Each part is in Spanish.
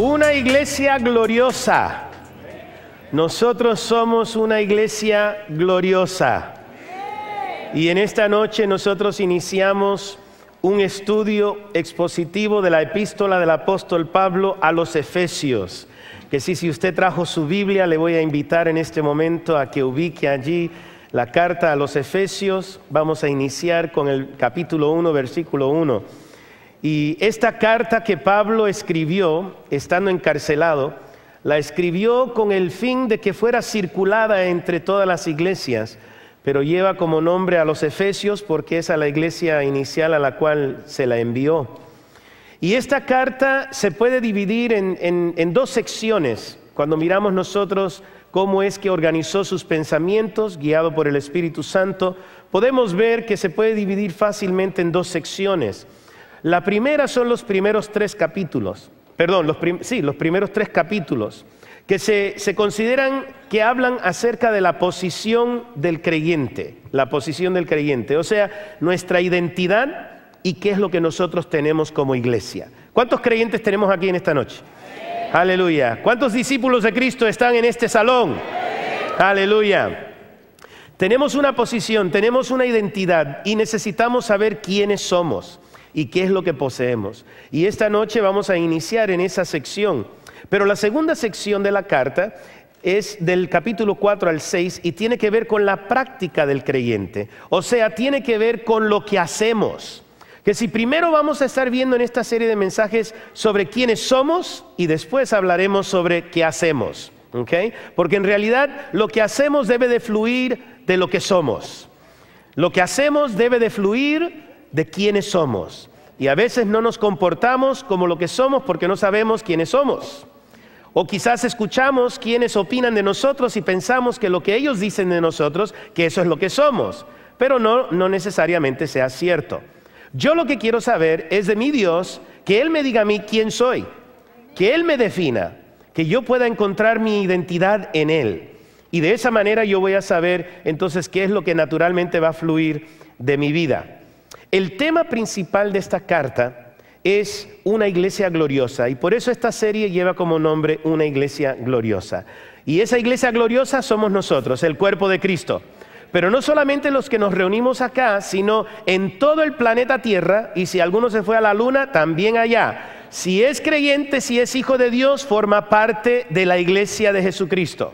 Una iglesia gloriosa. Nosotros somos una iglesia gloriosa. Y en esta noche nosotros iniciamos un estudio expositivo de la epístola del apóstol Pablo a los Efesios. Que si usted trajo su Biblia, le voy a invitar en este momento a que ubique allí la carta a los Efesios. Vamos a iniciar con el capítulo 1, versículo 1. Y esta carta que Pablo escribió, estando encarcelado, la escribió con el fin de que fuera circulada entre todas las iglesias, pero lleva como nombre a los Efesios porque es a la iglesia inicial a la cual se la envió. Y esta carta se puede dividir en dos secciones. Cuando miramos nosotros cómo es que organizó sus pensamientos, guiado por el Espíritu Santo, podemos ver que se puede dividir fácilmente en dos secciones. La primera son los primeros tres capítulos, los primeros tres capítulos, que se consideran que hablan acerca de la posición del creyente, o sea, nuestra identidad y qué es lo que nosotros tenemos como iglesia. ¿Cuántos creyentes tenemos aquí en esta noche? Aleluya. ¿Cuántos discípulos de Cristo están en este salón? Aleluya. Tenemos una posición, tenemos una identidad y necesitamos saber quiénes somos y qué es lo que poseemos. Y esta noche vamos a iniciar en esa sección. Pero la segunda sección de la carta es del capítulo 4 al 6 y tiene que ver con la práctica del creyente. O sea, tiene que ver con lo que hacemos. Que si primero vamos a estar viendo en esta serie de mensajes sobre quiénes somos y después hablaremos sobre qué hacemos. ¿Okay? Porque en realidad lo que hacemos debe de fluir de lo que somos. Lo que hacemos debe de fluir de quiénes somos. Y a veces no nos comportamos como lo que somos porque no sabemos quiénes somos. O quizás escuchamos quienes opinan de nosotros y pensamos que lo que ellos dicen de nosotros, que eso es lo que somos. Pero no necesariamente sea cierto. Yo lo que quiero saber es de mi Dios, que Él me diga a mí quién soy, que Él me defina, que yo pueda encontrar mi identidad en Él. Y de esa manera yo voy a saber entonces qué es lo que naturalmente va a fluir de mi vida. El tema principal de esta carta es una iglesia gloriosa y por eso esta serie lleva como nombre una iglesia gloriosa. Y esa iglesia gloriosa somos nosotros, el cuerpo de Cristo. Pero no solamente los que nos reunimos acá, sino en todo el planeta Tierra, y si alguno se fue a la luna, también allá. Si es creyente, si es hijo de Dios, forma parte de la iglesia de Jesucristo.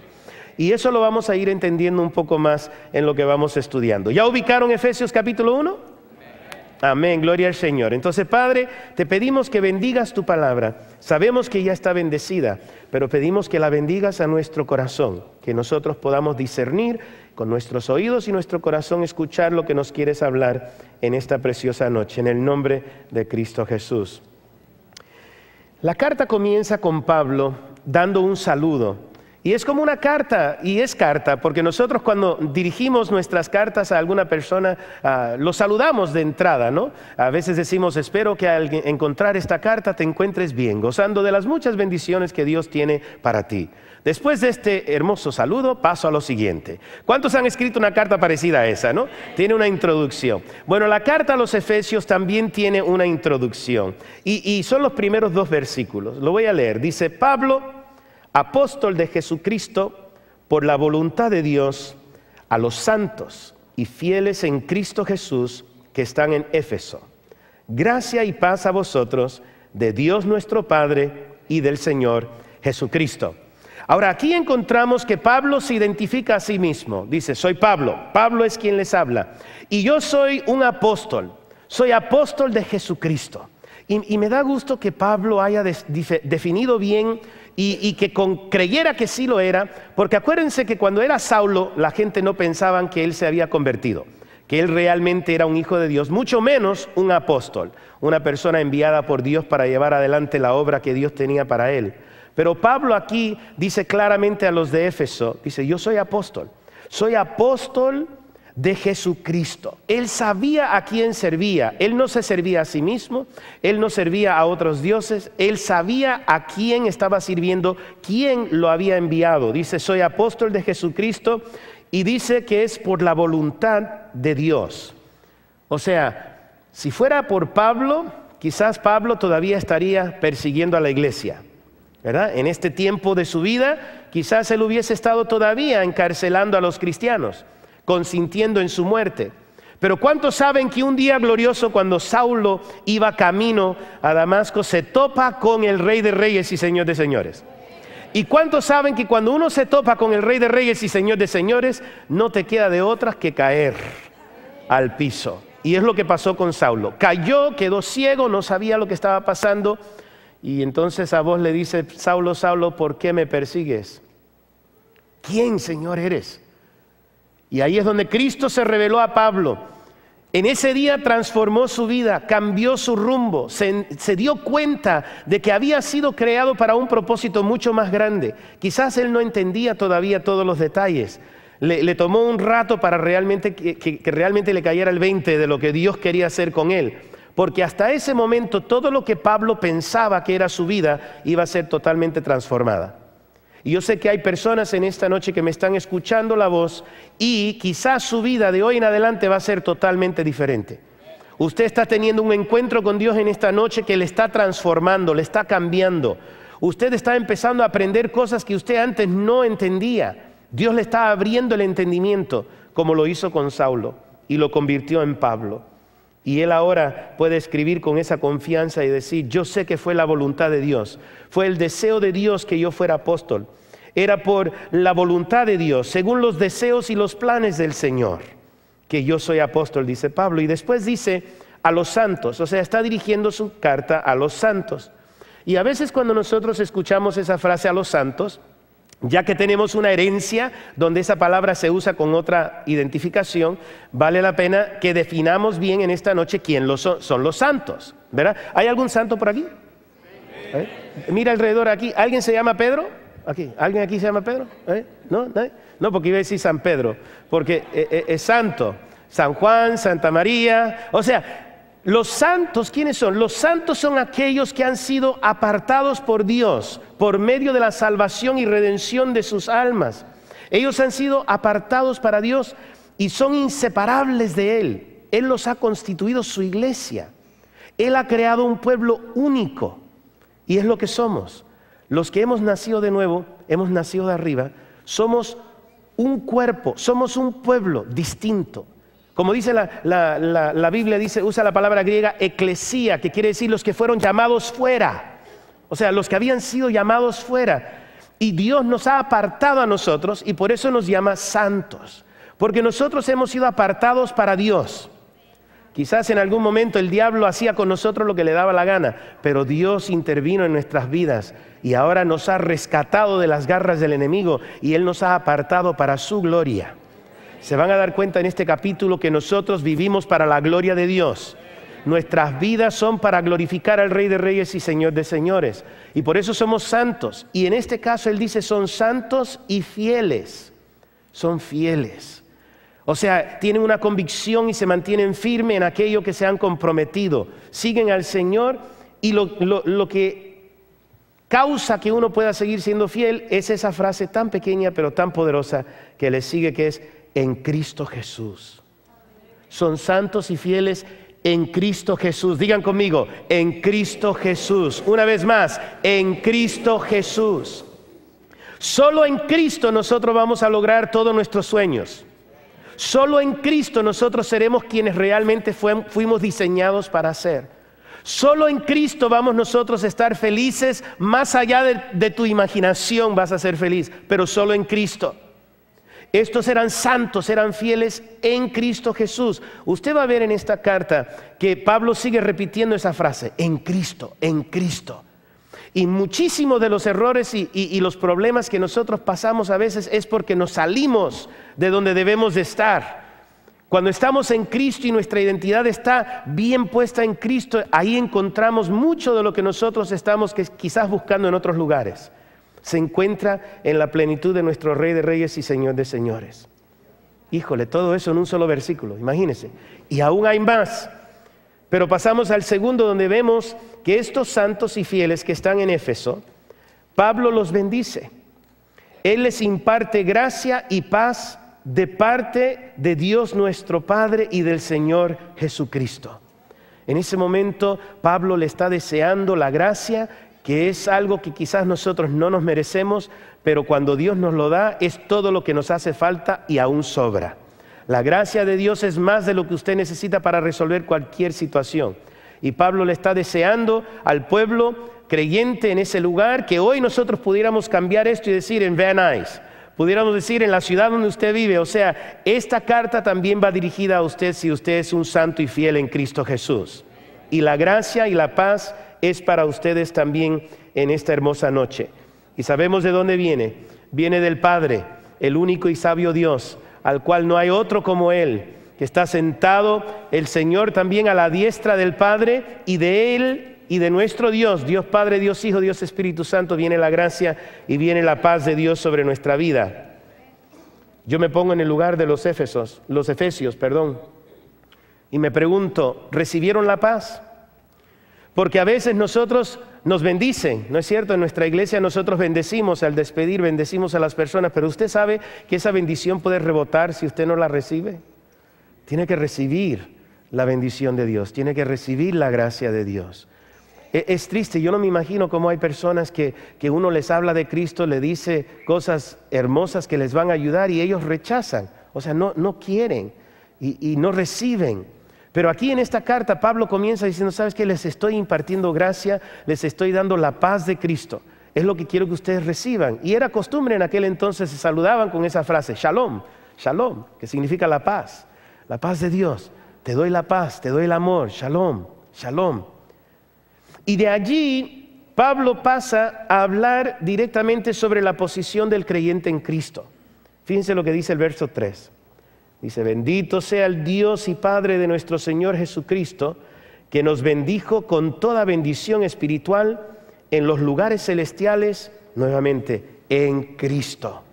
Y eso lo vamos a ir entendiendo un poco más en lo que vamos estudiando. ¿Ya ubicaron Efesios capítulo 1? Amén, gloria al Señor. Entonces, Padre, te pedimos que bendigas tu palabra. Sabemos que ya está bendecida, pero pedimos que la bendigas a nuestro corazón, que nosotros podamos discernir con nuestros oídos y nuestro corazón escuchar lo que nos quieres hablar en esta preciosa noche, en el nombre de Cristo Jesús. La carta comienza con Pablo dando un saludo. Y es como una carta, y es carta, porque nosotros cuando dirigimos nuestras cartas a alguna persona, lo saludamos de entrada, ¿no? A veces decimos, espero que al encontrar esta carta te encuentres bien, gozando de las muchas bendiciones que Dios tiene para ti. Después de este hermoso saludo, paso a lo siguiente. ¿Cuántos han escrito una carta parecida a esa, no? Tiene una introducción. Bueno, la carta a los Efesios también tiene una introducción, y son los primeros dos versículos. Lo voy a leer. Dice, Pablo, apóstol de Jesucristo, por la voluntad de Dios, a los santos y fieles en Cristo Jesús que están en Éfeso. Gracia y paz a vosotros, de Dios nuestro Padre y del Señor Jesucristo. Ahora, aquí encontramos que Pablo se identifica a sí mismo. Dice, soy Pablo. Pablo es quien les habla. Y yo soy un apóstol. Soy apóstol de Jesucristo. Y me da gusto que Pablo haya definido bien y que creyera que sí lo era, porque acuérdense que cuando era Saulo, la gente no pensaba que él se había convertido, que él realmente era un hijo de Dios, mucho menos un apóstol, una persona enviada por Dios para llevar adelante la obra que Dios tenía para él. Pero Pablo aquí dice claramente a los de Éfeso, dice, yo soy apóstol de Jesucristo. Él sabía a quién servía. Él no se servía a sí mismo, él no servía a otros dioses, él sabía a quién estaba sirviendo, quién lo había enviado. Dice, soy apóstol de Jesucristo, y dice que es por la voluntad de Dios. O sea, si fuera por Pablo, quizás Pablo todavía estaría persiguiendo a la iglesia. ¿verdad? En este tiempo de su vida, quizás él hubiese estado todavía encarcelando a los cristianos, consintiendo en su muerte. Pero ¿cuántos saben que un día glorioso, cuando Saulo iba camino a Damasco, se topa con el Rey de Reyes y Señor de Señores? ¿Y cuántos saben que cuando uno se topa con el Rey de Reyes y Señor de Señores, no te queda de otras que caer al piso? Y es lo que pasó con Saulo. Cayó, quedó ciego, no sabía lo que estaba pasando. Y entonces a vos le dice: Saulo, Saulo, ¿por qué me persigues? ¿Quién, Señor, eres? Y ahí es donde Cristo se reveló a Pablo. En ese día transformó su vida, cambió su rumbo, se dio cuenta de que había sido creado para un propósito mucho más grande. Quizás él no entendía todavía todos los detalles. Le tomó un rato para realmente que realmente le cayera el 20 de lo que Dios quería hacer con él. Porque hasta ese momento todo lo que Pablo pensaba que era su vida iba a ser totalmente transformada. Y yo sé que hay personas en esta noche que me están escuchando la voz y quizás su vida de hoy en adelante va a ser totalmente diferente. Usted está teniendo un encuentro con Dios en esta noche que le está transformando, le está cambiando. Usted está empezando a aprender cosas que usted antes no entendía. Dios le está abriendo el entendimiento, como lo hizo con Saulo y lo convirtió en Pablo. Y él ahora puede escribir con esa confianza y decir: yo sé que fue la voluntad de Dios, fue el deseo de Dios que yo fuera apóstol. Era por la voluntad de Dios, según los deseos y los planes del Señor, que yo soy apóstol, dice Pablo. Y después dice a los santos, o sea, está dirigiendo su carta a los santos. Y a veces cuando nosotros escuchamos esa frase, a los santos, ya que tenemos una herencia donde esa palabra se usa con otra identificación, vale la pena que definamos bien en esta noche quién son los santos, ¿verdad? ¿Hay algún santo por aquí? Mira alrededor aquí. ¿Alguien se llama Pedro? Aquí. ¿Alguien aquí se llama Pedro? ¿No? No, porque iba a decir San Pedro, porque es santo. San Juan, Santa María. O sea, los santos, ¿quiénes son? Los santos son aquellos que han sido apartados por Dios por medio de la salvación y redención de sus almas. Ellos han sido apartados para Dios y son inseparables de Él. Él los ha constituido su iglesia. Él ha creado un pueblo único y es lo que somos. Los que hemos nacido de nuevo, hemos nacido de arriba, somos un cuerpo, somos un pueblo distinto. Como dice la Biblia, usa la palabra griega eclesía, que quiere decir los que fueron llamados fuera. O sea, los que habían sido llamados fuera. Y Dios nos ha apartado a nosotros y por eso nos llama santos. Porque nosotros hemos sido apartados para Dios. Quizás en algún momento el diablo hacía con nosotros lo que le daba la gana, pero Dios intervino en nuestras vidas y ahora nos ha rescatado de las garras del enemigo y Él nos ha apartado para su gloria. Se van a dar cuenta en este capítulo que nosotros vivimos para la gloria de Dios. Nuestras vidas son para glorificar al Rey de Reyes y Señor de Señores. Y por eso somos santos. Y en este caso Él dice: son santos y fieles. Son fieles. O sea, tienen una convicción y se mantienen firmes en aquello que se han comprometido. Siguen al Señor y lo que causa que uno pueda seguir siendo fiel es esa frase tan pequeña pero tan poderosa que le sigue, que es: en Cristo Jesús. Son santos y fieles en Cristo Jesús. Digan conmigo: en Cristo Jesús. Una vez más: en Cristo Jesús. Solo en Cristo nosotros vamos a lograr todos nuestros sueños. Solo en Cristo nosotros seremos quienes realmente fuimos diseñados para ser. Solo en Cristo vamos nosotros a estar felices. Más allá de tu imaginación vas a ser feliz, pero solo en Cristo. Estos eran santos, eran fieles en Cristo Jesús. Usted va a ver en esta carta que Pablo sigue repitiendo esa frase: en Cristo, en Cristo. Y muchísimos de los errores y los problemas que nosotros pasamos a veces es porque nos salimos de donde debemos de estar. Cuando estamos en Cristo y nuestra identidad está bien puesta en Cristo, ahí encontramos mucho de lo que nosotros estamos quizás buscando en otros lugares. Se encuentra en la plenitud de nuestro Rey de Reyes y Señor de Señores. Híjole, todo eso en un solo versículo, imagínense. Y aún hay más. Pero pasamos al segundo, donde vemos que estos santos y fieles que están en Éfeso, Pablo los bendice. Él les imparte gracia y paz de parte de Dios nuestro Padre y del Señor Jesucristo. En ese momento Pablo le está deseando la gracia que es algo que quizás nosotros no nos merecemos, pero cuando Dios nos lo da es todo lo que nos hace falta y aún sobra. La gracia de Dios es más de lo que usted necesita para resolver cualquier situación. Y Pablo le está deseando al pueblo creyente en ese lugar que hoy nosotros pudiéramos cambiar esto y decir en Van Nuys, pudiéramos decir en la ciudad donde usted vive. O sea, esta carta también va dirigida a usted si usted es un santo y fiel en Cristo Jesús. Y la gracia y la paz es para ustedes también en esta hermosa noche. Y sabemos de dónde viene. Viene del Padre, el único y sabio Dios, al cual no hay otro como Él, que está sentado el Señor también a la diestra del Padre, y de Él y de nuestro Dios, Dios Padre, Dios Hijo, Dios Espíritu Santo, viene la gracia y viene la paz de Dios sobre nuestra vida. Yo me pongo en el lugar de los efesios, y me pregunto, ¿recibieron la paz? Porque a veces nosotros nos bendicen, ¿no es cierto? En nuestra iglesia nosotros bendecimos, al despedir bendecimos a las personas, pero usted sabe que esa bendición puede rebotar si usted no la recibe. Tiene que recibir la bendición de Dios, tiene que recibir la gracia de Dios. Es triste, yo no me imagino cómo hay personas que uno les habla de Cristo, le dice cosas hermosas que les van a ayudar y ellos rechazan, o sea, no quieren y no reciben. Pero aquí en esta carta Pablo comienza diciendo, ¿sabes qué? Les estoy impartiendo gracia, les estoy dando la paz de Cristo. Es lo que quiero que ustedes reciban. Y era costumbre en aquel entonces, se saludaban con esa frase, Shalom, Shalom, que significa la paz de Dios. Te doy la paz, te doy el amor, Shalom, Shalom. Y de allí Pablo pasa a hablar directamente sobre la posición del creyente en Cristo. Fíjense lo que dice el verso 3. Dice, bendito sea el Dios y Padre de nuestro Señor Jesucristo, que nos bendijo con toda bendición espiritual en los lugares celestiales, nuevamente, en Cristo.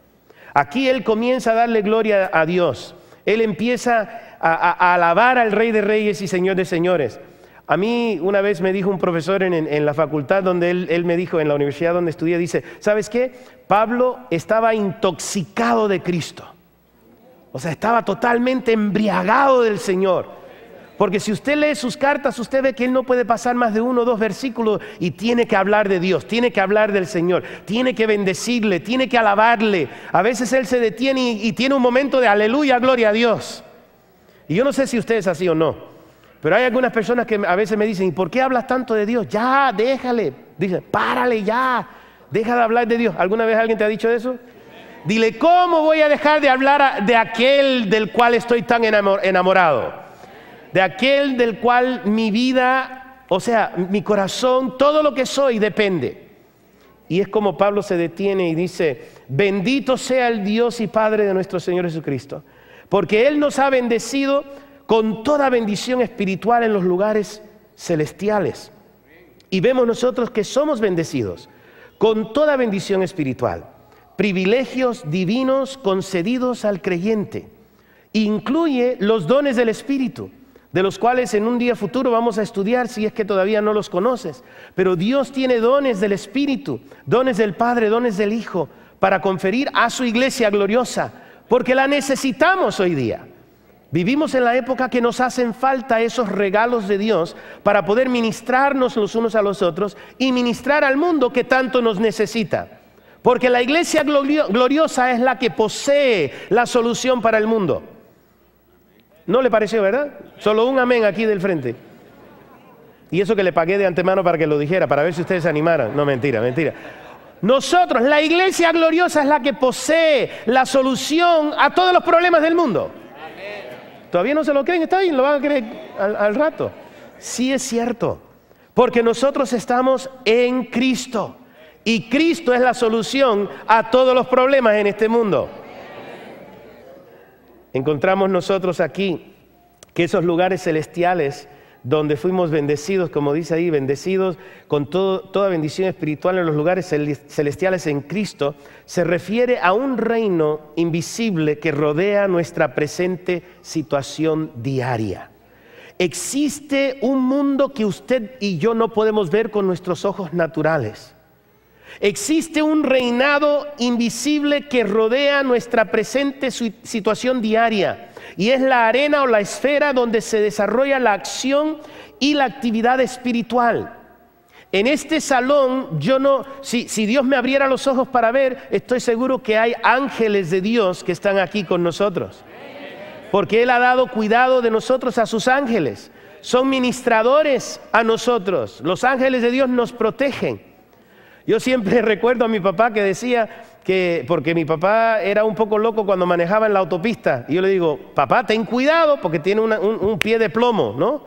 Aquí él comienza a darle gloria a Dios. Él empieza a alabar al Rey de Reyes y Señor de Señores. A mí una vez me dijo un profesor en la facultad donde él me dijo, en la universidad donde estudié, dice, ¿sabes qué? Pablo estaba intoxicado de Cristo. O sea, estaba totalmente embriagado del Señor. Porque si usted lee sus cartas, usted ve que él no puede pasar más de 1 o 2 versículos y tiene que hablar de Dios, tiene que hablar del Señor, tiene que bendecirle, tiene que alabarle. A veces él se detiene y tiene un momento de aleluya, gloria a Dios. Y yo no sé si usted es así o no, pero hay algunas personas que a veces me dicen, ¿y por qué hablas tanto de Dios? Ya, déjale. Dicen, párale ya, deja de hablar de Dios. ¿Alguna vez alguien te ha dicho eso? Dile, ¿cómo voy a dejar de hablar de aquel del cual estoy tan enamorado? De aquel del cual mi vida, o sea, mi corazón, todo lo que soy depende. Y es como Pablo se detiene y dice, bendito sea el Dios y Padre de nuestro Señor Jesucristo, porque Él nos ha bendecido con toda bendición espiritual en los lugares celestiales. Y vemos nosotros que somos bendecidos con toda bendición espiritual. Privilegios divinos concedidos al creyente. Incluye los dones del Espíritu, de los cuales en un día futuro vamos a estudiar si es que todavía no los conoces. Pero Dios tiene dones del Espíritu, dones del Padre, dones del Hijo, para conferir a su iglesia gloriosa, porque la necesitamos hoy día. Vivimos en la época que nos hacen falta esos regalos de Dios para poder ministrarnos los unos a los otros y ministrar al mundo que tanto nos necesita. Porque la iglesia gloriosa es la que posee la solución para el mundo. ¿No le pareció, verdad? Solo un amén aquí del frente. Y eso que le pagué de antemano para que lo dijera, para ver si ustedes se animaran. No, mentira, mentira. Nosotros, la iglesia gloriosa es la que posee la solución a todos los problemas del mundo. ¿Todavía no se lo creen? Está bien, lo van a creer al rato. Sí es cierto, porque nosotros estamos en Cristo. Y Cristo es la solución a todos los problemas en este mundo. Encontramos nosotros aquí que esos lugares celestiales donde fuimos bendecidos, como dice ahí, bendecidos con toda bendición espiritual en los lugares celestiales en Cristo, se refiere a un reino invisible que rodea nuestra presente situación diaria. Existe un mundo que usted y yo no podemos ver con nuestros ojos naturales. Existe un reinado invisible que rodea nuestra presente situación diaria y es la arena o la esfera donde se desarrolla la acción y la actividad espiritual. En este salón, si Dios me abriera los ojos para ver, estoy seguro que hay ángeles de Dios que están aquí con nosotros. Porque Él ha dado cuidado de nosotros a sus ángeles. Son ministradores a nosotros. Los ángeles de Dios nos protegen. Yo siempre recuerdo a mi papá que decía porque mi papá era un poco loco cuando manejaba en la autopista. Y yo le digo, papá, ten cuidado porque tiene un pie de plomo, ¿no?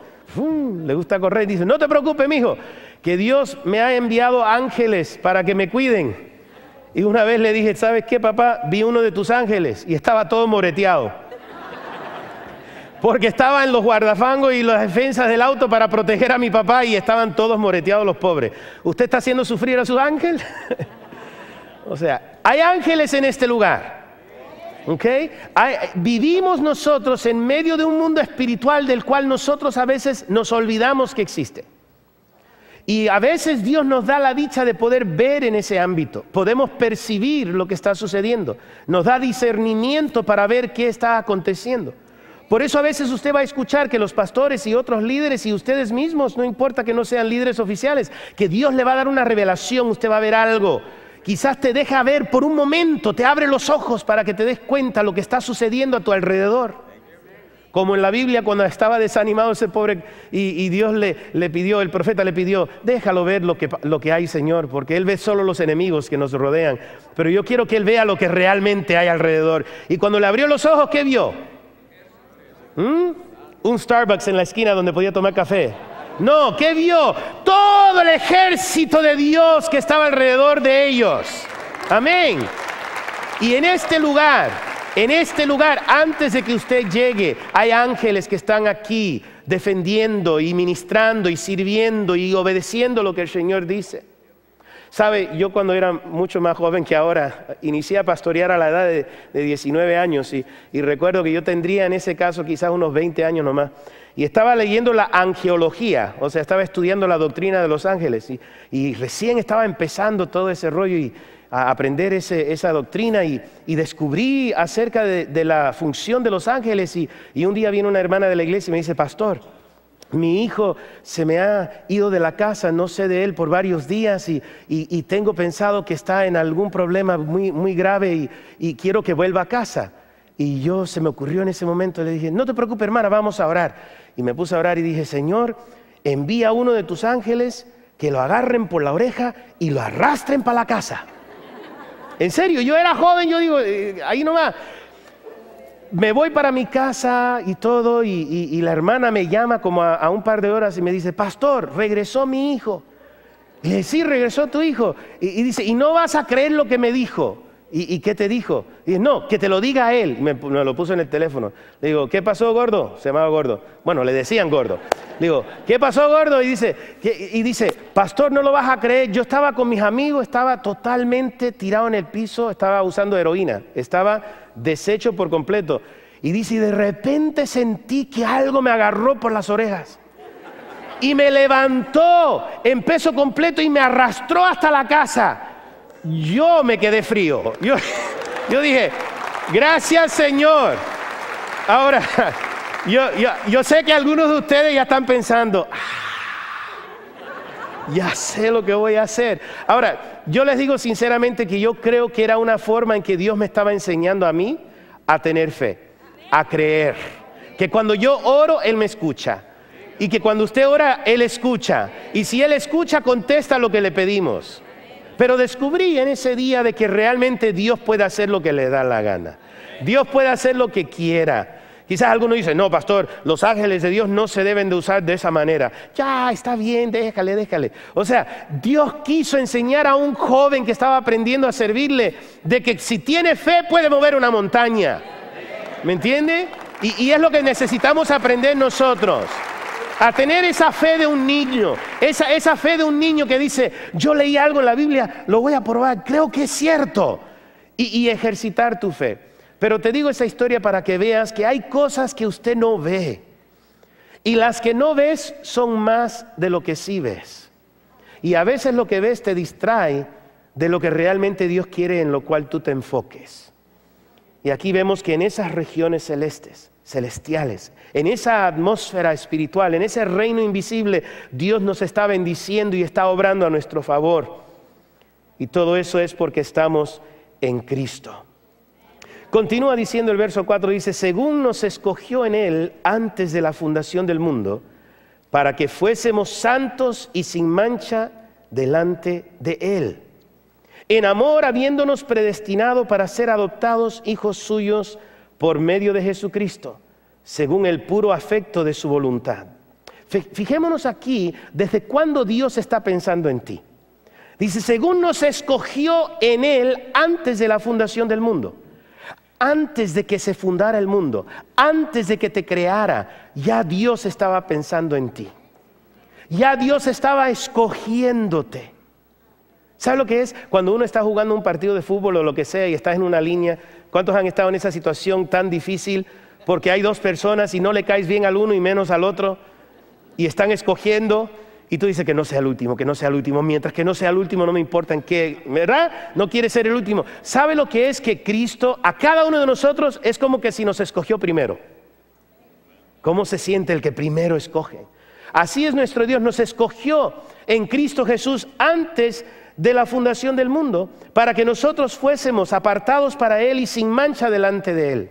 Le gusta correr. Dice, no te preocupes, mijo, que Dios me ha enviado ángeles para que me cuiden. Y una vez le dije, ¿sabes qué, papá? Vi uno de tus ángeles y estaba todo moreteado. Porque estaba en los guardafangos y las defensas del auto para proteger a mi papá y estaban todos moreteados los pobres. ¿Usted está haciendo sufrir a su ángel? O sea, hay ángeles en este lugar. ¿Okay? Vivimos nosotros en medio de un mundo espiritual del cual nosotros a veces nos olvidamos que existe. Y a veces Dios nos da la dicha de poder ver en ese ámbito. Podemos percibir lo que está sucediendo. Nos da discernimiento para ver qué está aconteciendo. Por eso a veces usted va a escuchar que los pastores y otros líderes y ustedes mismos, no importa que no sean líderes oficiales, que Dios le va a dar una revelación, usted va a ver algo. Quizás te deja ver por un momento, te abre los ojos para que te des cuenta lo que está sucediendo a tu alrededor. Como en la Biblia cuando estaba desanimado ese pobre y Dios le pidió, el profeta le pidió, déjalo ver lo que hay, Señor, porque Él ve solo los enemigos que nos rodean. Pero yo quiero que Él vea lo que realmente hay alrededor. Y cuando le abrió los ojos, ¿qué vio? Un Starbucks en la esquina donde podía tomar café. No, ¿qué vio? Todo el ejército de Dios que estaba alrededor de ellos. Amén. Y en este lugar, antes de que usted llegue, hay ángeles que están aquí defendiendo y ministrando y sirviendo y obedeciendo lo que el Señor dice. Sabe, yo cuando era mucho más joven que ahora, inicié a pastorear a la edad de 19 años y recuerdo que yo tendría en ese caso quizás unos 20 años nomás. Y estaba leyendo la angelología, o sea, estaba estudiando la doctrina de los ángeles y recién estaba empezando todo ese rollo y a aprender esa doctrina y descubrí acerca de la función de los ángeles y un día viene una hermana de la iglesia y me dice, pastor, mi hijo se me ha ido de la casa, no sé de él por varios días y tengo pensado que está en algún problema muy, muy grave y quiero que vuelva a casa. Y se me ocurrió en ese momento, le dije, no te preocupes hermana, vamos a orar. Y me puse a orar y dije, Señor, envía a uno de tus ángeles que lo agarren por la oreja y lo arrastren para la casa. En serio, yo era joven, yo digo, ahí nomás. Me voy para mi casa y todo, y la hermana me llama como a un par de horas y me dice, pastor, regresó mi hijo. Y le dije, sí, regresó tu hijo. Y dice, y no vas a creer lo que me dijo. ¿Y qué te dijo? Y dice, no, que te lo diga a él. Me lo puso en el teléfono. Le digo, ¿qué pasó, gordo? Se llamaba Gordo. Bueno, le decían Gordo. Le digo, ¿qué pasó, gordo? Y dice, pastor, no lo vas a creer. Yo estaba con mis amigos, estaba totalmente tirado en el piso, estaba usando heroína, estaba deshecho por completo. Y dice, y de repente sentí que algo me agarró por las orejas. Y me levantó en peso completo y me arrastró hasta la casa. Yo me quedé frío. Yo dije, gracias Señor. Ahora, yo sé que algunos de ustedes ya están pensando, ya sé lo que voy a hacer. Ahora, yo les digo sinceramente que yo creo que era una forma en que Dios me estaba enseñando a mí a tener fe, a creer. Que cuando yo oro, Él me escucha. Y que cuando usted ora, Él escucha. Y si Él escucha, contesta lo que le pedimos. Pero descubrí en ese día de que realmente Dios puede hacer lo que le da la gana. Dios puede hacer lo que quiera. Quizás algunos dicen, no, pastor, los ángeles de Dios no se deben de usar de esa manera. Ya, está bien, déjale. O sea, Dios quiso enseñar a un joven que estaba aprendiendo a servirle de que si tiene fe puede mover una montaña. ¿Me entiende? Y es lo que necesitamos aprender nosotros. A tener esa fe de un niño, esa fe de un niño que dice, yo leí algo en la Biblia, lo voy a probar, creo que es cierto. Y ejercitar tu fe. Pero te digo esa historia para que veas que hay cosas que usted no ve. Y las que no ves son más de lo que sí ves. Y a veces lo que ves te distrae de lo que realmente Dios quiere en lo cual tú te enfoques. Y aquí vemos que en esas regiones celestes celestiales. En esa atmósfera espiritual, en ese reino invisible, Dios nos está bendiciendo y está obrando a nuestro favor. Y todo eso es porque estamos en Cristo. Continúa diciendo el verso 4, dice, según nos escogió en Él antes de la fundación del mundo, para que fuésemos santos y sin mancha delante de Él. En amor, habiéndonos predestinado para ser adoptados hijos suyos por medio de Jesucristo, según el puro afecto de su voluntad. Fijémonos aquí, ¿desde cuándo Dios está pensando en ti? Dice, según nos escogió en Él antes de la fundación del mundo. Antes de que se fundara el mundo, antes de que te creara, ya Dios estaba pensando en ti. Ya Dios estaba escogiéndote. ¿Sabe lo que es? Cuando uno está jugando un partido de fútbol o lo que sea y estás en una línea, ¿cuántos han estado en esa situación tan difícil? Porque hay dos personas y no le caes bien al uno y menos al otro y están escogiendo y tú dices que no sea el último, que no sea el último. Mientras que no sea el último no me importa en qué, ¿verdad? No quiere ser el último. ¿Sabe lo que es que Cristo a cada uno de nosotros es como que si nos escogió primero? ¿Cómo se siente el que primero escoge? Así es nuestro Dios, nos escogió en Cristo Jesús antes de la fundación del mundo, para que nosotros fuésemos apartados para Él y sin mancha delante de Él,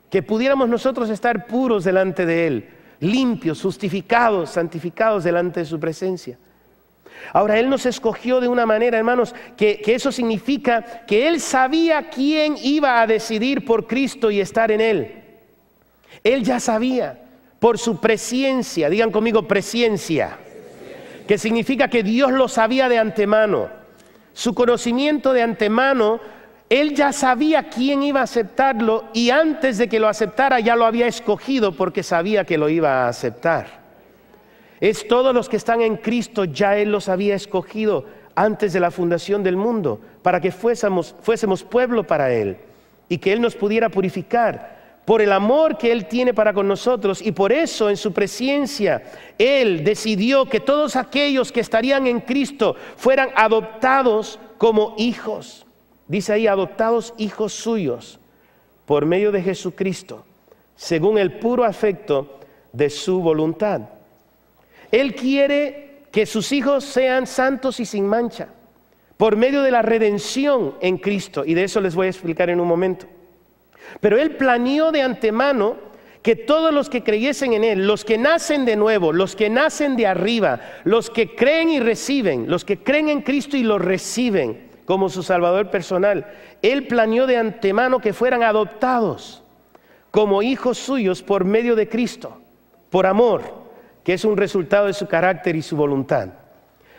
que pudiéramos nosotros estar puros delante de Él, limpios, justificados, santificados delante de su presencia. Ahora, Él nos escogió de una manera, hermanos, que eso significa que Él sabía quién iba a decidir por Cristo y estar en Él. Él ya sabía, por su presciencia, digan conmigo presciencia, que significa que Dios lo sabía de antemano. Su conocimiento de antemano, Él ya sabía quién iba a aceptarlo y antes de que lo aceptara ya lo había escogido porque sabía que lo iba a aceptar. Es todos los que están en Cristo, ya Él los había escogido antes de la fundación del mundo para que fuésemos pueblo para Él y que Él nos pudiera purificar por el amor que Él tiene para con nosotros, y por eso en su presencia Él decidió que todos aquellos que estarían en Cristo fueran adoptados como hijos. Dice ahí, adoptados hijos suyos por medio de Jesucristo, según el puro afecto de su voluntad. Él quiere que sus hijos sean santos y sin mancha, por medio de la redención en Cristo, y de eso les voy a explicar en un momento. Pero Él planeó de antemano que todos los que creyesen en Él, los que nacen de nuevo, los que nacen de arriba, los que creen y reciben, los que creen en Cristo y lo reciben como su Salvador personal, Él planeó de antemano que fueran adoptados como hijos suyos por medio de Cristo, por amor, que es un resultado de su carácter y su voluntad.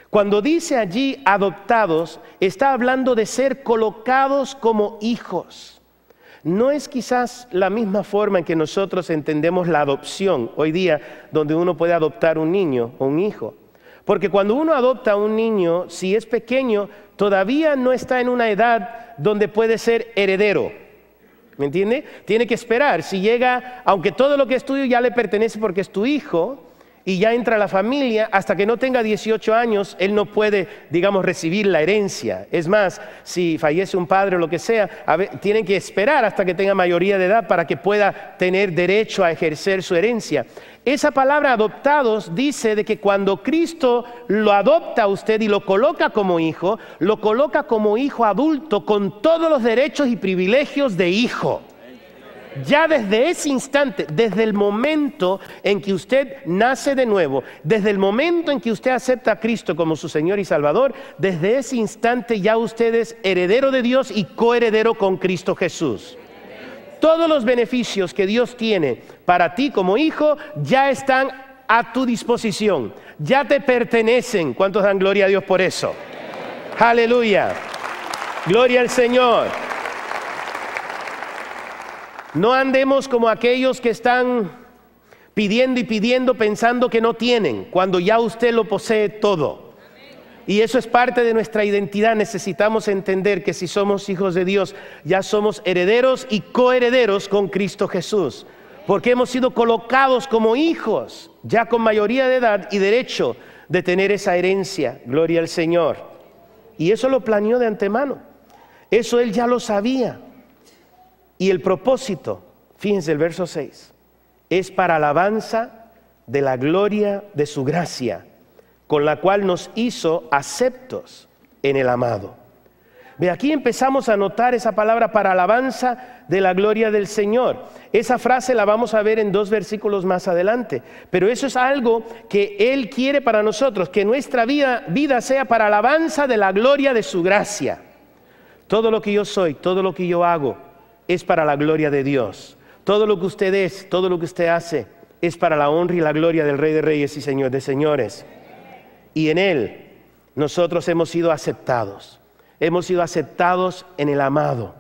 Cuando dice allí adoptados, está hablando de ser colocados como hijos. No es quizás la misma forma en que nosotros entendemos la adopción hoy día, donde uno puede adoptar un niño o un hijo. Porque cuando uno adopta a un niño, si es pequeño, todavía no está en una edad donde puede ser heredero. ¿Me entiende? Tiene que esperar. Si llega, aunque todo lo que es tuyo ya le pertenece porque es tu hijo, y ya entra a la familia, hasta que no tenga 18 años, él no puede, digamos, recibir la herencia. Es más, si fallece un padre o lo que sea, tienen que esperar hasta que tenga mayoría de edad para que pueda tener derecho a ejercer su herencia. Esa palabra adoptados dice de que cuando Cristo lo adopta a usted y lo coloca como hijo adulto con todos los derechos y privilegios de hijo. Ya desde ese instante, desde el momento en que usted nace de nuevo, desde el momento en que usted acepta a Cristo como su Señor y Salvador, desde ese instante ya usted es heredero de Dios y coheredero con Cristo Jesús. Todos los beneficios que Dios tiene para ti como hijo ya están a tu disposición, ya te pertenecen. ¿Cuántos dan gloria a Dios por eso? Aleluya, gloria al Señor. No andemos como aquellos que están pidiendo y pidiendo pensando que no tienen, cuando ya usted lo posee todo. Y eso es parte de nuestra identidad. Necesitamos entender que si somos hijos de Dios, ya somos herederos y coherederos con Cristo Jesús. Porque hemos sido colocados como hijos, ya con mayoría de edad y derecho de tener esa herencia. Gloria al Señor. Y eso lo planeó de antemano. Eso Él ya lo sabía. Y el propósito, fíjense el verso 6, es para alabanza de la gloria de su gracia, con la cual nos hizo aceptos en el amado. Ve, aquí empezamos a notar esa palabra para alabanza de la gloria del Señor. Esa frase la vamos a ver en 2 versículos más adelante. Pero eso es algo que Él quiere para nosotros, que nuestra vida sea para alabanza de la gloria de su gracia. Todo lo que yo soy, todo lo que yo hago, es para la gloria de Dios. Todo lo que usted es, todo lo que usted hace, es para la honra y la gloria del Rey de Reyes y Señor de Señores. Y en Él nosotros hemos sido aceptados. Hemos sido aceptados en el amado.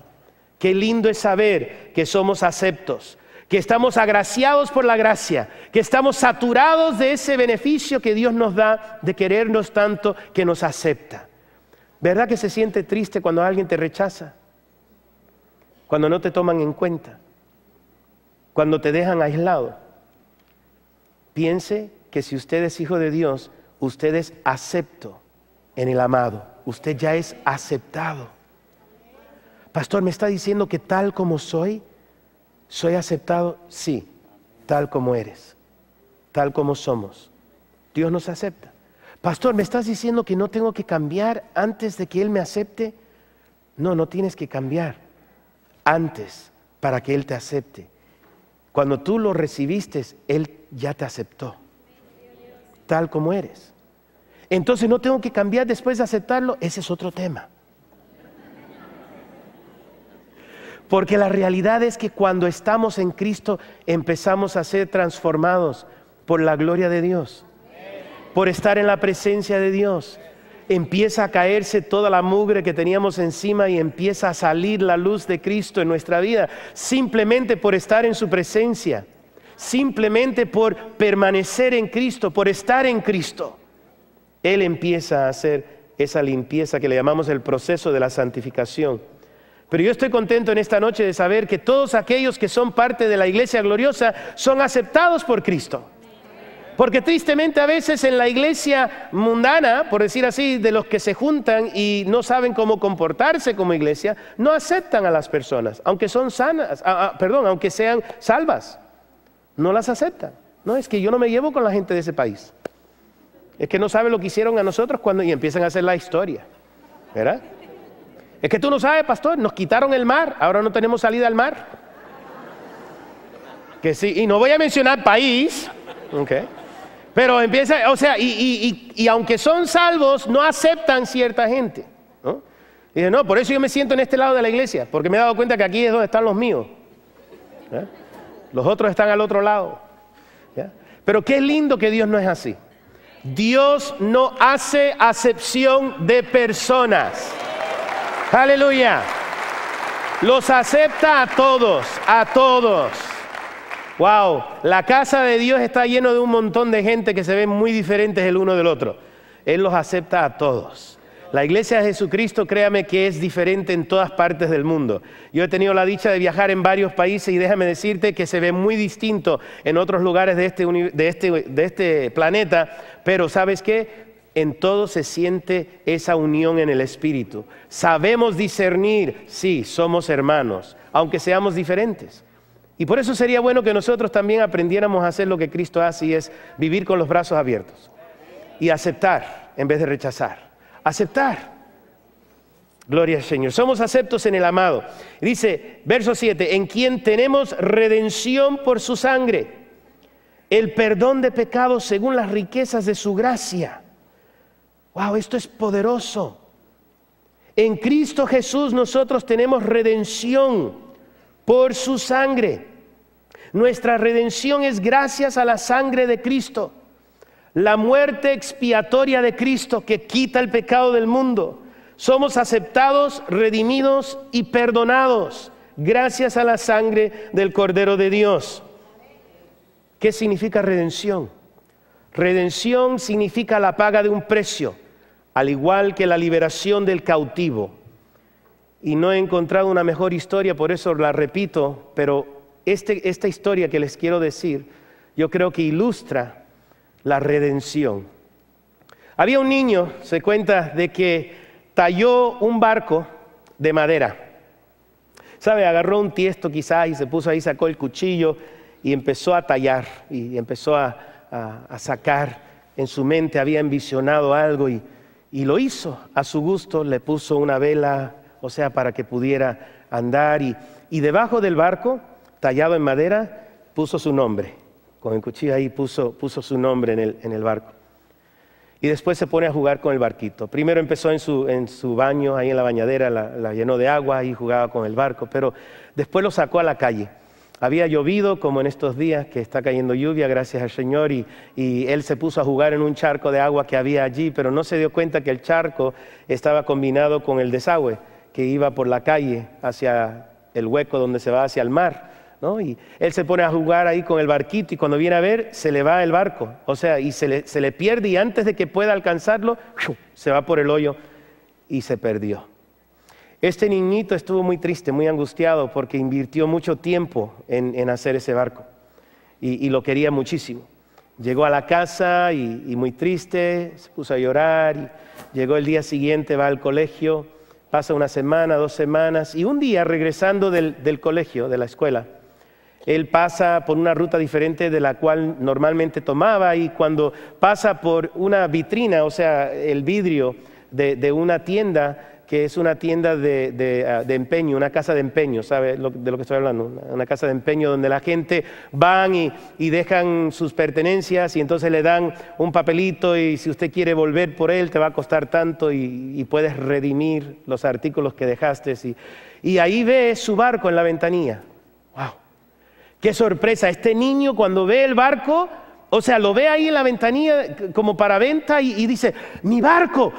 Qué lindo es saber que somos aceptos, que estamos agraciados por la gracia, que estamos saturados de ese beneficio que Dios nos da de querernos tanto que nos acepta. ¿Verdad que se siente triste cuando alguien te rechaza? Cuando no te toman en cuenta, cuando te dejan aislado. Piense que si usted es hijo de Dios, usted es acepto en el amado. Usted ya es aceptado. Pastor, ¿me está diciendo que tal como soy aceptado? Sí, tal como eres, tal como somos. Dios nos acepta. Pastor, ¿me estás diciendo que no tengo que cambiar antes de que Él me acepte? No, no tienes que cambiar antes para que Él te acepte. Cuando tú lo recibiste, Él ya te aceptó, tal como eres. Entonces no tengo que cambiar después de aceptarlo. Ese es otro tema. Porque la realidad es que cuando estamos en Cristo empezamos a ser transformados por la gloria de Dios, por estar en la presencia de Dios. Empieza a caerse toda la mugre que teníamos encima y empieza a salir la luz de Cristo en nuestra vida, simplemente por estar en su presencia, simplemente por permanecer en Cristo, por estar en Cristo. Él empieza a hacer esa limpieza que le llamamos el proceso de la santificación. Pero yo estoy contento en esta noche de saber que todos aquellos que son parte de la iglesia gloriosa son aceptados por Cristo. Porque tristemente a veces en la iglesia mundana, por decir así, de los que se juntan y no saben cómo comportarse como iglesia, no aceptan a las personas, aunque son sanas, aunque sean salvas, no las aceptan. No, es que yo no me llevo con la gente de ese país. Es que no saben lo que hicieron a nosotros y empiezan a hacer la historia, ¿verdad? Es que tú no sabes, pastor, nos quitaron el mar, ahora no tenemos salida al mar. Que sí, y no voy a mencionar país, okay. Pero empieza, o sea, y aunque son salvos, no aceptan cierta gente, ¿no? Y dice, no, por eso yo me siento en este lado de la iglesia, porque me he dado cuenta que aquí es donde están los míos, ¿ya? Los otros están al otro lado, ¿ya? Pero qué lindo que Dios no es así. Dios no hace acepción de personas. Aleluya. Los acepta a todos, a todos. Wow, la casa de Dios está lleno de un montón de gente que se ven muy diferentes el uno del otro. Él los acepta a todos. La iglesia de Jesucristo, créame que es diferente en todas partes del mundo. Yo he tenido la dicha de viajar en varios países y déjame decirte que se ve muy distinto en otros lugares de este planeta, pero ¿sabes qué? En todo se siente esa unión en el Espíritu. Sabemos discernir, sí, somos hermanos, aunque seamos diferentes. Y por eso sería bueno que nosotros también aprendiéramos a hacer lo que Cristo hace, y es vivir con los brazos abiertos y aceptar en vez de rechazar. Aceptar. Gloria al Señor. Somos aceptos en el amado. Dice, verso 7, en quien tenemos redención por su sangre, el perdón de pecados según las riquezas de su gracia. Wow, esto es poderoso. En Cristo Jesús nosotros tenemos redención por su sangre. Nuestra redención es gracias a la sangre de Cristo. La muerte expiatoria de Cristo que quita el pecado del mundo. Somos aceptados, redimidos y perdonados gracias a la sangre del Cordero de Dios. ¿Qué significa redención? Redención significa la paga de un precio, al igual que la liberación del cautivo. Y no he encontrado una mejor historia, por eso la repito, pero esta historia que les quiero decir, yo creo que ilustra la redención. Había un niño, se cuenta, de que talló un barco de madera. ¿Sabe? Agarró un tiesto quizás y se puso ahí, sacó el cuchillo y empezó a tallar y empezó a sacar. En su mente había envisionado algo y lo hizo a su gusto. Le puso una vela, o sea, para que pudiera andar, y debajo del barco, tallado en madera, puso su nombre. Con el cuchillo ahí puso su nombre en el barco. Y después se pone a jugar con el barquito. Primero empezó en su baño, ahí en la bañadera, la llenó de agua y jugaba con el barco, pero después lo sacó a la calle. Había llovido, como en estos días que está cayendo lluvia, gracias al Señor, y él se puso a jugar en un charco de agua que había allí, pero no se dio cuenta que el charco estaba combinado con el desagüe que iba por la calle hacia el hueco donde se va hacia el mar, ¿no? Y él se pone a jugar ahí con el barquito y cuando viene a ver se le va el barco, o sea, y se le pierde, y antes de que pueda alcanzarlo, se va por el hoyo y se perdió. Este niñito estuvo muy triste, muy angustiado, porque invirtió mucho tiempo en hacer ese barco y lo quería muchísimo. Llegó a la casa y muy triste, se puso a llorar, y llegó el día siguiente, va al colegio, pasa una semana, 2 semanas, y un día regresando del colegio, de la escuela, él pasa por una ruta diferente de la cual normalmente tomaba, y cuando pasa por una vitrina, o sea, el vidrio de una tienda, que es una tienda de empeño, una casa de empeño, ¿sabe de lo que estoy hablando? Una casa de empeño donde la gente van y dejan sus pertenencias y entonces le dan un papelito y si usted quiere volver por él te va a costar tanto y puedes redimir los artículos que dejaste. Y ahí ve su barco en la ventanilla. ¡Wow! ¡Qué sorpresa! Este niño cuando ve el barco, o sea, lo ve ahí en la ventanilla como para venta y dice, mi barco,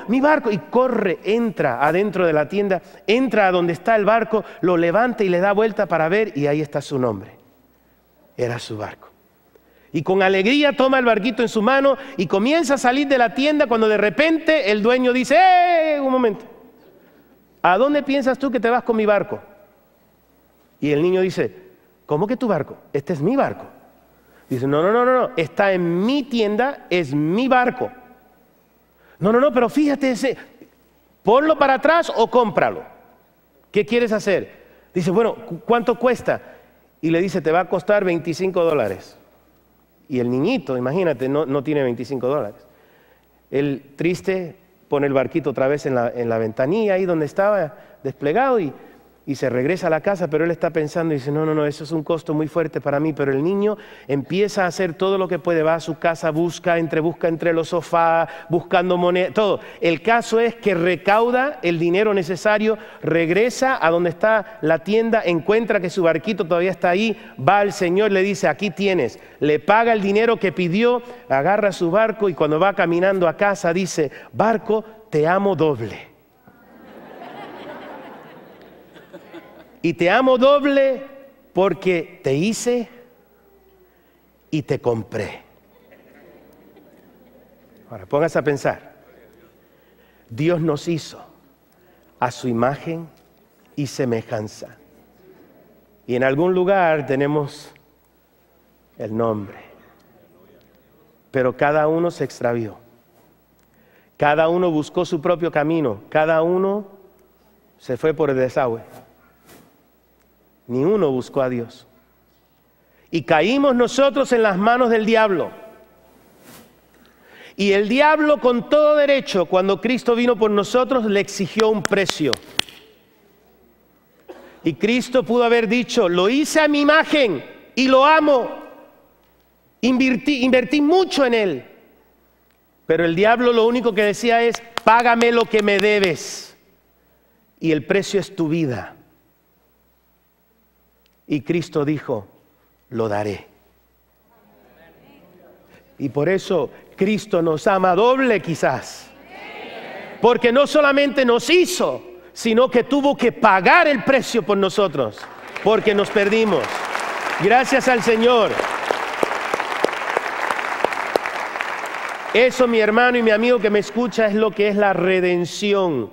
y corre, entra adentro de la tienda, entra a donde está el barco, lo levanta y le da vuelta para ver y ahí está su nombre. Era su barco. Y con alegría toma el barquito en su mano y comienza a salir de la tienda cuando de repente el dueño dice, un momento, ¿a dónde piensas tú que te vas con mi barco? Y el niño dice, ¿cómo que tu barco? Este es mi barco. Dice, no, está en mi tienda, es mi barco. No, pero fíjate, ponlo para atrás o cómpralo. ¿Qué quieres hacer? Dice, bueno, ¿cuánto cuesta? Y le dice, te va a costar $25. Y el niñito, imagínate, no tiene $25. Él, triste, pone el barquito otra vez en la ventanilla, ahí donde estaba desplegado, y se regresa a la casa, pero él está pensando y dice, no, eso es un costo muy fuerte para mí. Pero el niño empieza a hacer todo lo que puede, va a su casa, busca entre los sofás, buscando moneda, todo. El caso es que recauda el dinero necesario, regresa a donde está la tienda, encuentra que su barquito todavía está ahí, va al señor, le dice, aquí tienes, le paga el dinero que pidió, agarra su barco y cuando va caminando a casa dice, barco, te amo doble. Y te amo doble porque te hice y te compré. Ahora, póngase a pensar. Dios nos hizo a su imagen y semejanza. Y en algún lugar tenemos el nombre. Pero cada uno se extravió. Cada uno buscó su propio camino. Cada uno se fue por el desagüe. Ni uno buscó a Dios. Y caímos nosotros en las manos del diablo. Y el diablo con todo derecho, cuando Cristo vino por nosotros, le exigió un precio. Y Cristo pudo haber dicho, lo hice a mi imagen y lo amo. Invertí mucho en él. Pero el diablo lo único que decía es, págame lo que me debes. Y el precio es tu vida. Y Cristo dijo, lo daré. Y por eso Cristo nos ama doble quizás. Porque no solamente nos hizo, sino que tuvo que pagar el precio por nosotros. Porque nos perdimos. Gracias al Señor. Eso, mi hermano y mi amigo que me escucha, es lo que es la redención.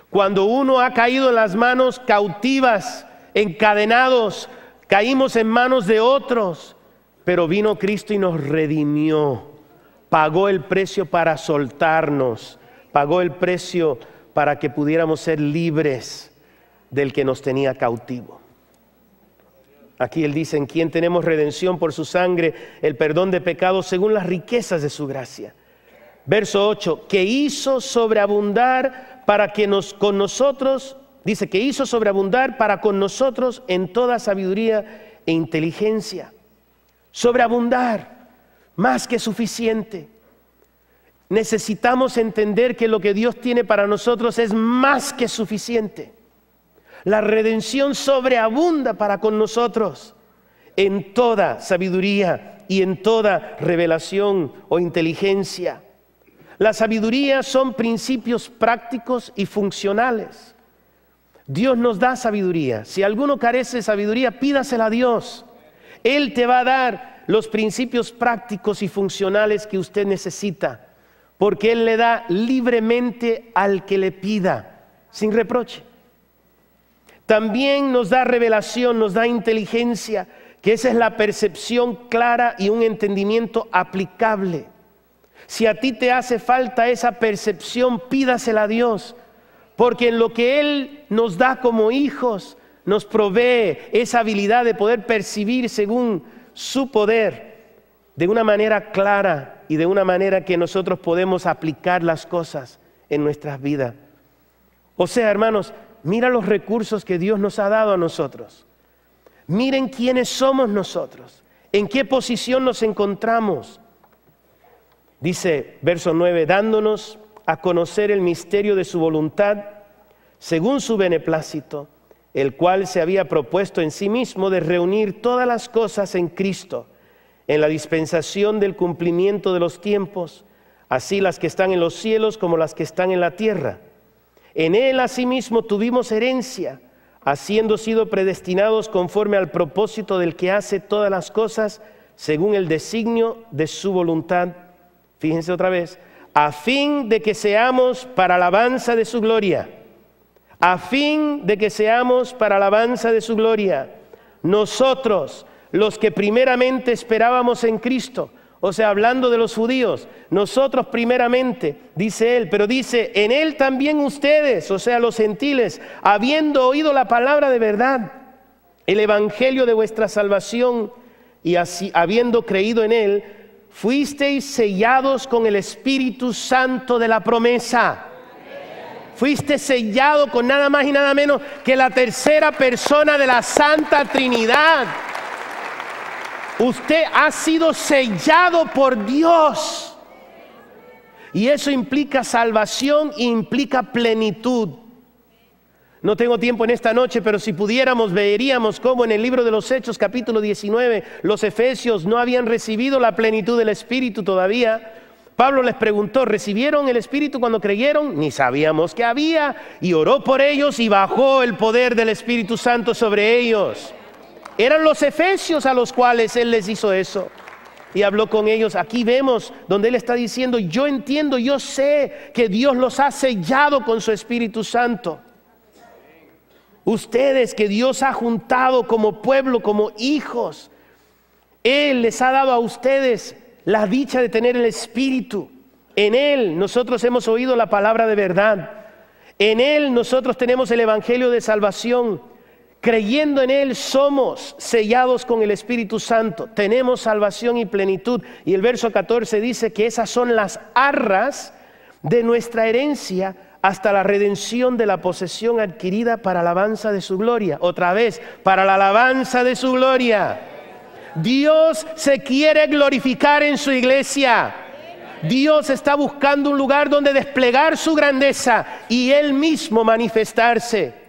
Cuando uno ha caído en las manos cautivas, encadenados, caímos en manos de otros, pero vino Cristo y nos redimió, pagó el precio para soltarnos, pagó el precio para que pudiéramos ser libres del que nos tenía cautivo. Aquí él dice, en quien tenemos redención por su sangre, el perdón de pecados según las riquezas de su gracia. Verso 8, que hizo sobreabundar para que con nosotros, dice que hizo sobreabundar para con nosotros en toda sabiduría e inteligencia. Sobreabundar, más que suficiente. Necesitamos entender que lo que Dios tiene para nosotros es más que suficiente. La redención sobreabunda para con nosotros en toda sabiduría y en toda revelación o inteligencia. La sabiduría son principios prácticos y funcionales. Dios nos da sabiduría. Si alguno carece de sabiduría, pídasela a Dios. Él te va a dar los principios prácticos y funcionales que usted necesita, porque Él le da libremente al que le pida, sin reproche. También nos da revelación, nos da inteligencia, que esa es la percepción clara y un entendimiento aplicable. Si a ti te hace falta esa percepción, pídasela a Dios, porque en lo que Él nos da como hijos, nos provee esa habilidad de poder percibir según su poder, de una manera clara y de una manera que nosotros podemos aplicar las cosas en nuestras vidas. O sea, hermanos, mira los recursos que Dios nos ha dado a nosotros. Miren quiénes somos nosotros, en qué posición nos encontramos. Dice, verso 9, dándonos a conocer el misterio de su voluntad, según su beneplácito, el cual se había propuesto en sí mismo de reunir todas las cosas en Cristo, en la dispensación del cumplimiento de los tiempos, así las que están en los cielos como las que están en la tierra. En Él asimismo tuvimos herencia, habiendo sido predestinados conforme al propósito del que hace todas las cosas, según el designio de su voluntad. Fíjense otra vez, a fin de que seamos para alabanza de su gloria. A fin de que seamos para alabanza de su gloria. Nosotros, los que primeramente esperábamos en Cristo, o sea, hablando de los judíos, nosotros primeramente, dice él, pero dice, en él también ustedes, o sea, los gentiles, habiendo oído la palabra de verdad, el evangelio de vuestra salvación, y así, habiendo creído en él, fuisteis sellados con el Espíritu Santo de la promesa. Fuiste sellado con nada más y nada menos que la tercera persona de la Santa Trinidad. Usted ha sido sellado por Dios. Y eso implica salvación e implica plenitud. No tengo tiempo en esta noche, pero si pudiéramos, veríamos cómo en el libro de los Hechos, capítulo 19, los efesios no habían recibido la plenitud del Espíritu todavía. Pablo les preguntó, ¿recibieron el Espíritu cuando creyeron? Ni sabíamos que había. Y oró por ellos y bajó el poder del Espíritu Santo sobre ellos. Eran los efesios a los cuales Él les hizo eso. Y habló con ellos. Aquí vemos donde Él está diciendo, yo entiendo, yo sé que Dios los ha sellado con su Espíritu Santo. Ustedes que Dios ha juntado como pueblo, como hijos, Él les ha dado a ustedes la dicha de tener el Espíritu. En Él nosotros hemos oído la palabra de verdad. En Él nosotros tenemos el Evangelio de salvación. Creyendo en Él somos sellados con el Espíritu Santo. Tenemos salvación y plenitud. Y el verso 14 dice que esas son las arras de nuestra herencia hasta la redención de la posesión adquirida para alabanza de su gloria. Otra vez, para la alabanza de su gloria. Dios se quiere glorificar en su iglesia. Dios está buscando un lugar donde desplegar su grandeza y Él mismo manifestarse.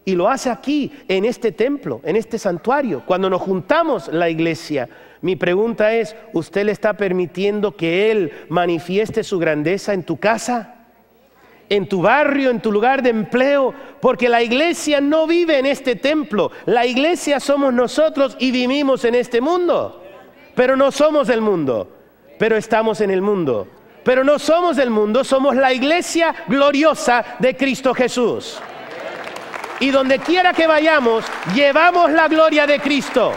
Y lo hace aquí, en este templo, en este santuario, cuando nos juntamos la iglesia. Mi pregunta es, ¿usted le está permitiendo que Él manifieste su grandeza en tu casa? En tu barrio, en tu lugar de empleo, porque la iglesia no vive en este templo. La iglesia somos nosotros y vivimos en este mundo. Pero no somos del mundo, pero estamos en el mundo. Pero no somos del mundo, somos la iglesia gloriosa de Cristo Jesús. Y donde quiera que vayamos, llevamos la gloria de Cristo.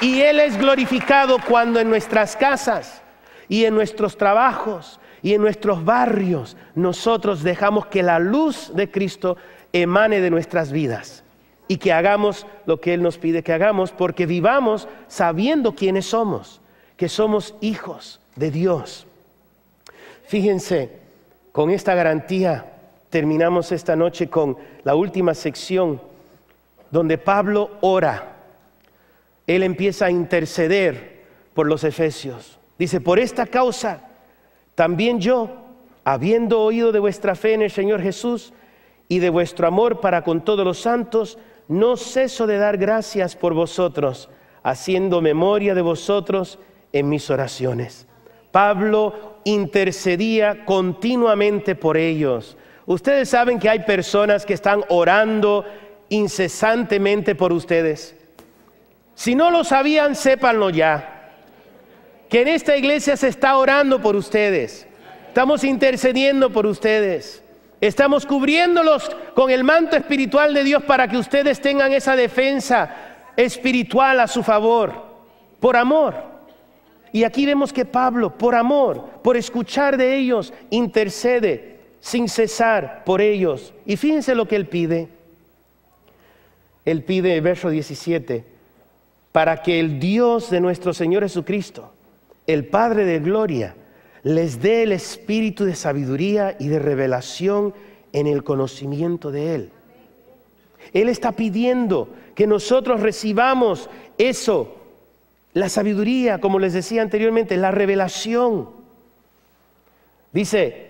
Y Él es glorificado cuando en nuestras casas y en nuestros trabajos y en nuestros barrios nosotros dejamos que la luz de Cristo emane de nuestras vidas. y que hagamos lo que Él nos pide que hagamos, porque vivamos sabiendo quiénes somos, que somos hijos de Dios. Fíjense, con esta garantía terminamos esta noche con la última sección donde Pablo ora. Él empieza a interceder por los efesios. Dice, por esta causa, también yo, habiendo oído de vuestra fe en el Señor Jesús y de vuestro amor para con todos los santos, no ceso de dar gracias por vosotros, haciendo memoria de vosotros en mis oraciones. Pablo intercedía continuamente por ellos. Ustedes saben que hay personas que están orando incesantemente por ustedes. Si no lo sabían, sépanlo ya. Que en esta iglesia se está orando por ustedes. Estamos intercediendo por ustedes. Estamos cubriéndolos con el manto espiritual de Dios para que ustedes tengan esa defensa espiritual a su favor, por amor. Y aquí vemos que Pablo, por amor, por escuchar de ellos, intercede sin cesar por ellos. Y fíjense lo que él pide. Él pide, verso 17, para que el Dios de nuestro Señor Jesucristo, el Padre de gloria, les dé el espíritu de sabiduría y de revelación en el conocimiento de Él. Él está pidiendo que nosotros recibamos eso, la sabiduría, como les decía anteriormente, la revelación. Dice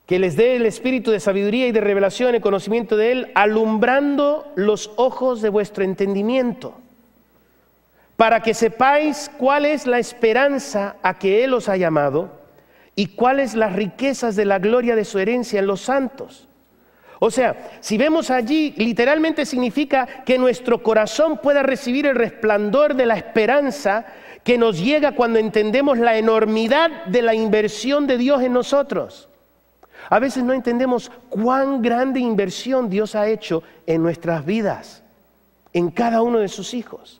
que les dé el espíritu de sabiduría y de revelación en el conocimiento de Él, alumbrando los ojos de vuestro entendimiento, para que sepáis cuál es la esperanza a que Él os ha llamado y cuáles las riquezas de la gloria de su herencia en los santos. O sea, si vemos allí, literalmente significa que nuestro corazón pueda recibir el resplandor de la esperanza que nos llega cuando entendemos la enormidad de la inversión de Dios en nosotros. A veces no entendemos cuán grande inversión Dios ha hecho en nuestras vidas, en cada uno de sus hijos.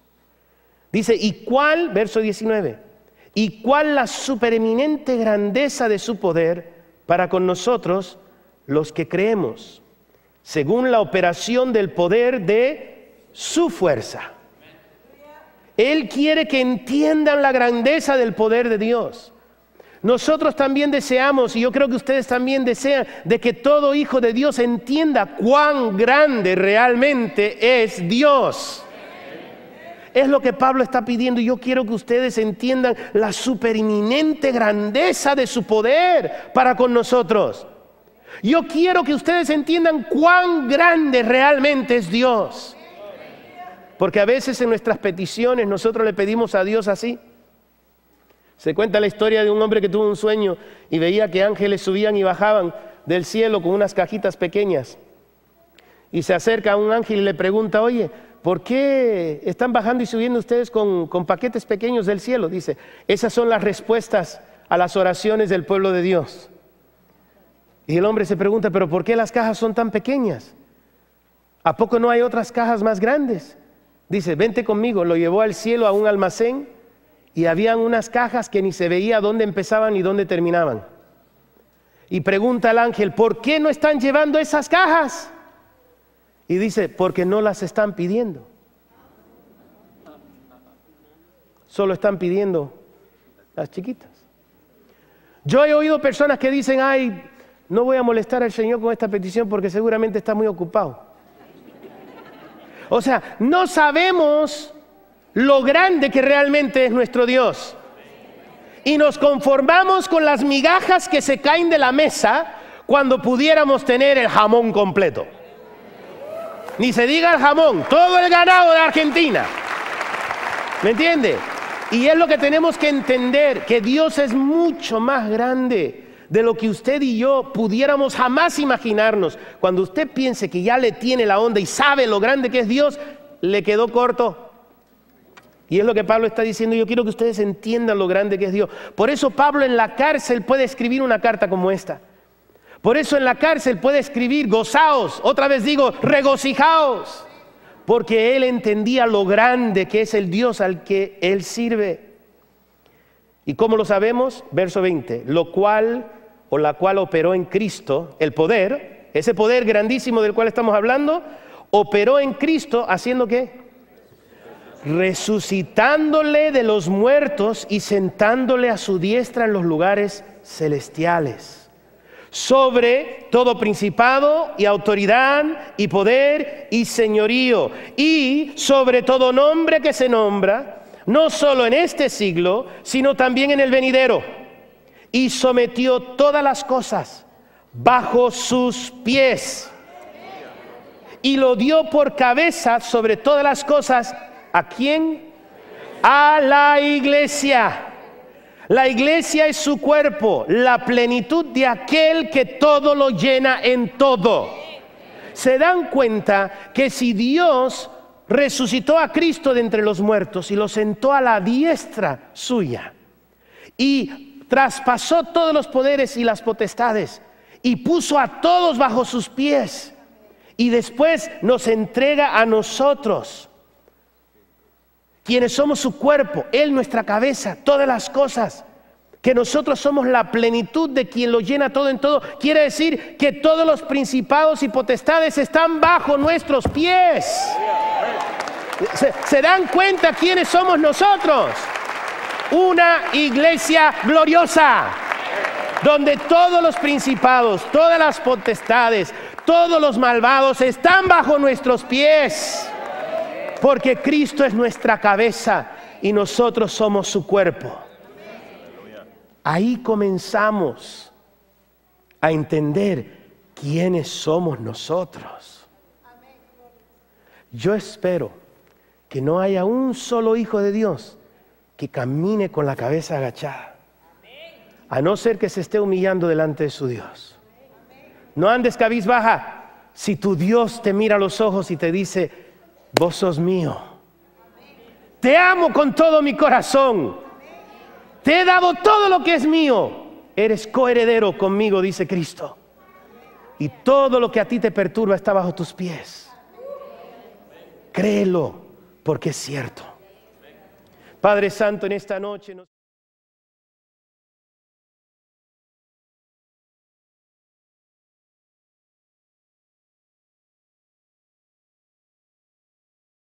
Dice, ¿y cuál, verso 19, y cuál la supereminente grandeza de su poder para con nosotros los que creemos, según la operación del poder de su fuerza? Él quiere que entiendan la grandeza del poder de Dios. Nosotros también deseamos, y yo creo que ustedes también desean, de que todo hijo de Dios entienda cuán grande realmente es Dios. Es lo que Pablo está pidiendo. Yo quiero que ustedes entiendan la supereminente grandeza de su poder para con nosotros. Yo quiero que ustedes entiendan cuán grande realmente es Dios. Porque a veces en nuestras peticiones nosotros le pedimos a Dios así. Se cuenta la historia de un hombre que tuvo un sueño y veía que ángeles subían y bajaban del cielo con unas cajitas pequeñas. Y se acerca a un ángel y le pregunta, oye, ¿por qué están bajando y subiendo ustedes con paquetes pequeños del cielo? Dice, esas son las respuestas a las oraciones del pueblo de Dios. Y el hombre se pregunta, ¿pero por qué las cajas son tan pequeñas? ¿A poco no hay otras cajas más grandes? Dice, vente conmigo. Lo llevó al cielo a un almacén y habían unas cajas que ni se veía dónde empezaban ni dónde terminaban. Y pregunta al ángel, ¿por qué no están llevando esas cajas? Y dice, porque no las están pidiendo. Solo están pidiendo las chiquitas. Yo he oído personas que dicen, ay, no voy a molestar al Señor con esta petición porque seguramente está muy ocupado. O sea, no sabemos lo grande que realmente es nuestro Dios. Y nos conformamos con las migajas que se caen de la mesa cuando pudiéramos tener el jamón completo. Ni se diga el jamón, todo el ganado de Argentina. ¿Me entiende? Y es lo que tenemos que entender, que Dios es mucho más grande de lo que usted y yo pudiéramos jamás imaginarnos. Cuando usted piense que ya le tiene la onda y sabe lo grande que es Dios, le quedó corto. Y es lo que Pablo está diciendo, yo quiero que ustedes entiendan lo grande que es Dios. Por eso Pablo en la cárcel puede escribir una carta como esta. Por eso en la cárcel puede escribir, gozaos, otra vez digo, regocijaos. Porque él entendía lo grande que es el Dios al que él sirve. ¿Y cómo lo sabemos? Verso 20, lo cual operó en Cristo, el poder, ese poder grandísimo del cual estamos hablando, operó en Cristo, ¿haciendo qué? Resucitándole de los muertos y sentándole a su diestra en los lugares celestiales, sobre todo principado y autoridad y poder y señorío, y sobre todo nombre que se nombra, no solo en este siglo, sino también en el venidero. Y sometió todas las cosas bajo sus pies, y lo dio por cabeza sobre todas las cosas. ¿A quién? A la iglesia. La iglesia es su cuerpo, la plenitud de aquel que todo lo llena en todo. ¿Se dan cuenta que si Dios resucitó a Cristo de entre los muertos y lo sentó a la diestra suya y traspasó todos los poderes y las potestades y puso a todos bajo sus pies y después nos entrega a nosotros, quienes somos su cuerpo, Él nuestra cabeza, todas las cosas, que nosotros somos la plenitud de quien lo llena todo en todo? Quiere decir que todos los principados y potestades están bajo nuestros pies. ¿Se dan cuenta quiénes somos nosotros? Una iglesia gloriosa, donde todos los principados, todas las potestades, todos los malvados están bajo nuestros pies. Porque Cristo es nuestra cabeza y nosotros somos su cuerpo. Ahí comenzamos a entender quiénes somos nosotros. Yo espero que no haya un solo hijo de Dios que camine con la cabeza agachada, a no ser que se esté humillando delante de su Dios. No andes cabizbaja. Si tu Dios te mira a los ojos y te dice: vos sos mío, te amo con todo mi corazón, te he dado todo lo que es mío, eres coheredero conmigo, dice Cristo, y todo lo que a ti te perturba está bajo tus pies. Créelo, porque es cierto. Padre Santo, en esta noche